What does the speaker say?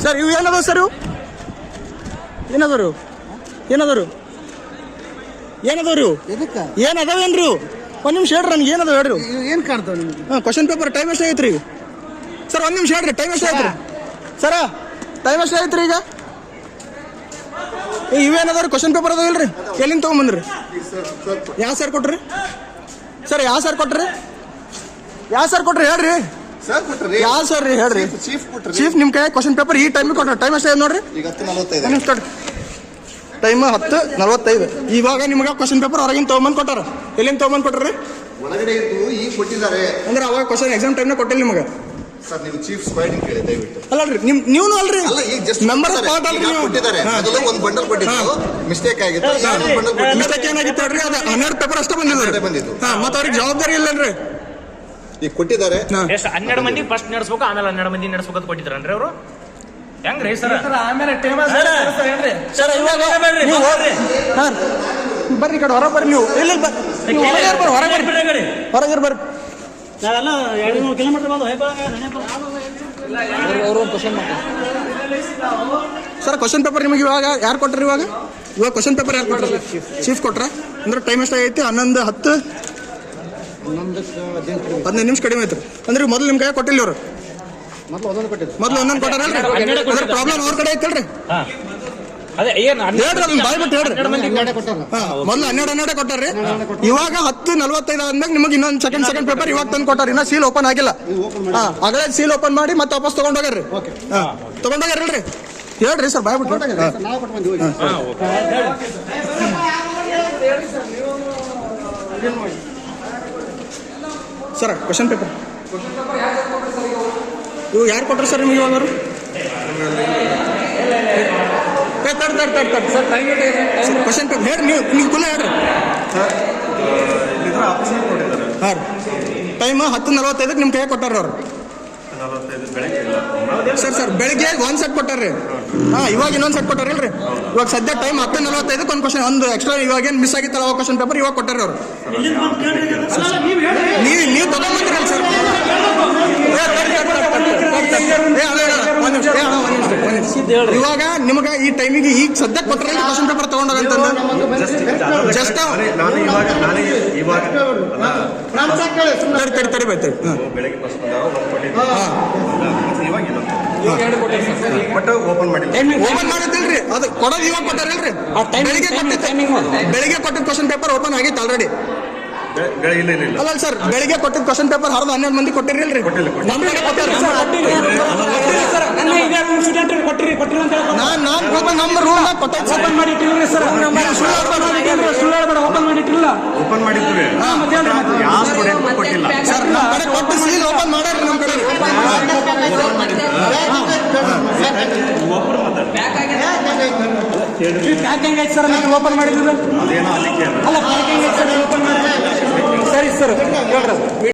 Sir ಇವು ಏನದ sir ಇವು ಏನದವರು ಏನದವರು ಏನದವ್ರಿ ಏನದವೇನ್ರಿ ಒಂದು ನಿಮಿಷ ಹೇಳ್ರಿ ನನಗೆ ಏನದ ಹೇಳ್ರಿ ಏನು ಕಾಣ್ತಾವ ನಿಮ್ಗೆ? ಹಾಂ ಕ್ವಶನ್ ಪೇಪರ್ ಟೈಮ್ ಎಷ್ಟು ಆಗೈತ್ರಿ ಈಗ ಸರ್ ಒಂದು ನಿಮಿಷ ಹೇಳ್ರಿ ಟೈಮ್ ಎಷ್ಟು ಆಯ್ತು ಸರ ಟೈಮ್ ಎಷ್ಟು ಆಯ್ತು ಈಗ ಇವೇನದಾವ್ರಿ ಕ್ವಶನ್ ಪೇಪರ್ ಅದಾವ ಇಲ್ರಿ ಎಲ್ಲಿಂದ ತೊಗೊಂಬಂದ್ರಿ ಯಾವ ಸರ್ ಕೊಟ್ರಿ ಸರ್ ಯಾವ ಸರ್ ಕೊಟ್ರಿ ಯಾವ ಸರ್ ಕೊಟ್ರಿ ಹೇಳ್ರಿ ಯಾವ ಸರ್ ರೀ ಹೇಳ್ರಿ ಚೀಫ್ ನಿಮ್ಮ ಕೈ ಕ್ವಶನ್ ಪೇಪರ್ ಈ ಟೈಮಿಗೆ ಕೊಟ್ರಿ ಟೈಮ್ ಎಷ್ಟು ನೋಡ್ರಿ ಟೈಮ್ 10:45 ಇವಾಗ ನಿಮ್ಗೆ ಕ್ವಶನ್ ಪೇಪರ್ ಹೊರಗಿನ ತೊಗೊಂಬಂದು ಕೊಟ್ಟಾರ ಎಲ್ಲಿಂದ ತೊಗೊಂಬಂದು ಕೊಟ್ರಿ ಒಳಗಡೆ ಇದ್ದು ಈಗ ಕೊಟ್ಟಿದ್ದಾರೆ ಅಂದ್ರೆ ಅವಾಗ ಕ್ವಶನ್ ಎಕ್ಸಾಮ್ ಟೈಮ್ನ ಕೊಟ್ಟಿಲ್ಲ ನಿಮಗೆ ಸರ್ ನೀವು ಚೀಫ್ ಸ್ಕ್ವಾಡಿಂಗ್ ಕೇಳಿ ದಯವಿಟ್ಟು ಅಲ್ಲರಿ ನೀವು ಅಲ್ರಿ ಅಲ್ಲ ಈಗ ಜಸ್ಟ್ ಮೆಂಬರ್ ಸ್ಪಾಟ್ ಅಲ್ರಿ ನೀವು ಕೊಟ್ಟಿದ್ದಾರೆ ಅದೆಲ್ಲ ಒಂದು ಬಂಡಲ್ ಕೊಟ್ಟಿದ್ದು ಮಿಸ್ಟೇಕ್ ಆಗಿತ್ತು ಮಿಸ್ಟೇಕ್ ಏನಾಗಿತ್ತು ಹೇಳ್ರಿ ಅದು 12 ಪೇಪರ್ ಅಷ್ಟೇ ಬಂದಿದ್ದು ಮತ್ತೆ ಅವ್ರಿಗೆ ಜವಾಬ್ದಾರಿ ಇಲ್ಲನ್ರಿ ಈಗ ಕೊಟ್ಟಿದ್ದಾರೆ ಎಷ್ಟು 12 ಮಂದಿ ಫಸ್ಟ್ ನಡೆಸ್ಬೇಕು ಆಮೇಲೆ 12 ಮಂದಿ ನಡೆಸ್ಬೇಕು ಅಂತ ಕೊಟ್ಟಿದ್ರನ್ರಿ ಅವರು ಹೆಂಗ್ರಿ ಸರ್ ಆಮೇಲೆ ಟೇಬಲ್ ಸರ್ ಇವಾಗ ನೀವು ಹಾಂ ಬರ್ರಿ ಕಡೆ ಹೊರ ಬರ್ರಿ ನೀವು ಇಲ್ಲ ಹೊರಗೆ ಬರ್ರಿ ನಾವೆಲ್ಲ 200 ಕಿಲೋಮೀಟರ್ ಬಂದು ಸರ್ ಕ್ವಶನ್ ಪೇಪರ್ ನಿಮಗೆ ಇವಾಗ ಯಾರು ಕೊಟ್ರಿ ಇವಾಗ ಕ್ವಶನ್ ಪೇಪರ್ ಯಾರು ಕೊಟ್ರಿ ಚೀಫ್ ಕೊಟ್ರ ಅಂದ್ರೆ ಟೈಮ್ ಎಷ್ಟಾಗೈತಿ 11:10 15 ನಿಮಿಷ ಕಡಿಮೆ ಆಯ್ತು ಅಂದ್ರೆ ಮೊದಲು ನಿಮ್ಮ ಕೈ ಕೊಟ್ಟಿಲ್ಲ ಇವರು ಮೊದಲು ಒಂದೊಂದು ಕೊಟ್ಟಾರಲ್ರಿ ಅದ್ರ ಪ್ರಾಬ್ಲಮ್ ಅವ್ರ ಕಡೆ ಐತಲ್ರಿ ಅದೇ ಏನು ಹೇಳ್ರಿ ಬಾಯ್ ಬಿಟ್ಟು ಹೇಳ್ರಿ ಮೊದಲು 12 ಕೊಟ್ಟಾರ್ರಿ ಇವಾಗ 10:45 ಆದ್ಮೇಲೆ ನಿಮಗೆ ಇನ್ನೊಂದು ಸೆಕೆಂಡ್ ಪೇಪರ್ ಇವಾಗ ತಂದು ಕೊಟ್ಟಾರ ಇನ್ನ ಸೀಲ್ ಓಪನ್ ಆಗಿಲ್ಲ ಆಗಲೇ ಸೀಲ್ ಓಪನ್ ಮಾಡಿ ಮತ್ತೆ ವಾಪಸ್ ತಗೊಂಡೋಗ್ರಿ ತಗೊಂಡೋಗ್ರಿ ಹೇಳ್ರಿ ಸರ್ ಬಾಯ್ ಬಿಟ್ಟು ಸರ್ ಕ್ವಶನ್ ಪೇಪರ್ ಇವು ಯಾರು ಕೊಟ್ರಿ ಸರ್ ನಿಮಗೆ ಇವಾಗ ಕ್ವಶನ್ ಪೇಪರ್ ಹೇಳ್ರಿ ನೀವು ಕುಲ್ಲ ಹೇಳ್ರಿ ಹಾಂ ಟೈಮ್ 10:45 ನಿಮ್ಮ ಕೈ ಕೊಟ್ಟಾರ ಅವ್ರು ಸರ್ ಬೆಳಿಗ್ಗೆ ಒಂದು ಸೆಟ್ ಕೊಟ್ಟಾರ್ರಿ ಇವಾಗ ಇನ್ನೊಂದು ಸೆಟ್ ಕೊಟ್ಟಾರಿಲ್ರಿ ಇವಾಗ ಸದ್ಯ ಟೈಮ್ 10:45 ಒಂದು ಕ್ವಶನ್ ಒಂದು ಎಕ್ಸ್ಟ್ರಾ ಇವಾಗ ಏನು ಮಿಸ್ ಆಗಿತ್ತಲ್ಲ ಅವಾಗ ಕ್ವಶನ್ ಪೇಪರ್ ಇವಾಗ ಕೊಟ್ಟಾರ ಅವ್ರು ನೀವು ತಗೊಂಡ್ಬಂದಿರಲ್ಲ ಸರ್ ಇವಾಗ ನಿಮಗೆ ಈ ಟೈಮಿಗೆ ಈಗ ಸದ್ಯಕ್ಕೆ ಕೊಟ್ಟರೆ ಕ್ವಶನ್ ಪೇಪರ್ ತಗೊಂಡೋಗಂತಂದು ಜಸ್ಟ್ ಓಪನ್ ಮಾಡಿದ್ದಿಲ್ರಿ ಅದು ಕೊಡೋದು ಇವಾಗ ಕೊಟ್ಟಾರಲ್ರಿ ಬೆಳಿಗ್ಗೆ ಕೊಟ್ಟಿದ್ದ ಕ್ವಶನ್ ಪೇಪರ್ ಓಪನ್ ಆಗಿತ್ತು ಆಲ್ರೆಡಿ ಅಲ್ಲ ಸರ್ ಬೆಳಿಗ್ಗೆ ಕೊಟ್ಟಿದ್ದ ಕ್ವಶನ್ ಪೇಪರ್ 12 ಮಂದಿ ಕೊಟ್ಟಿರಲ್ರಿ ನಮ್ಮ ಕಡೆ ನಮ್ಮ ರೂಮ್ ಓಪನ್ ಮಾಡಿಟ್ಟಿಲ್ಲ ಸರ್ ಓಪನ್ ಮಾಡಿದ್ವಿ ಸರ್ ನಮ್ಮ ಕಡೆ ಕೊಟ್ಟು ಸೀಲ್ ಓಪನ್ ಮಾಡ್ಯಾರ ನಮ್ಮ ಕಡೆ ಪ್ಯಾಕಿಂಗ್ ಐತೆ ಸರ್ ನೀವು ಓಪನ್ ಮಾಡಿದ್ರು ಅಲ್ಲ ಪ್ಯಾಕಿಂಗ್ ಐತೆ ಸರ್ ಓಪನ್ ಮಾಡಿ ಸರಿ ಸರ್ ಹೇಳ್ರಿ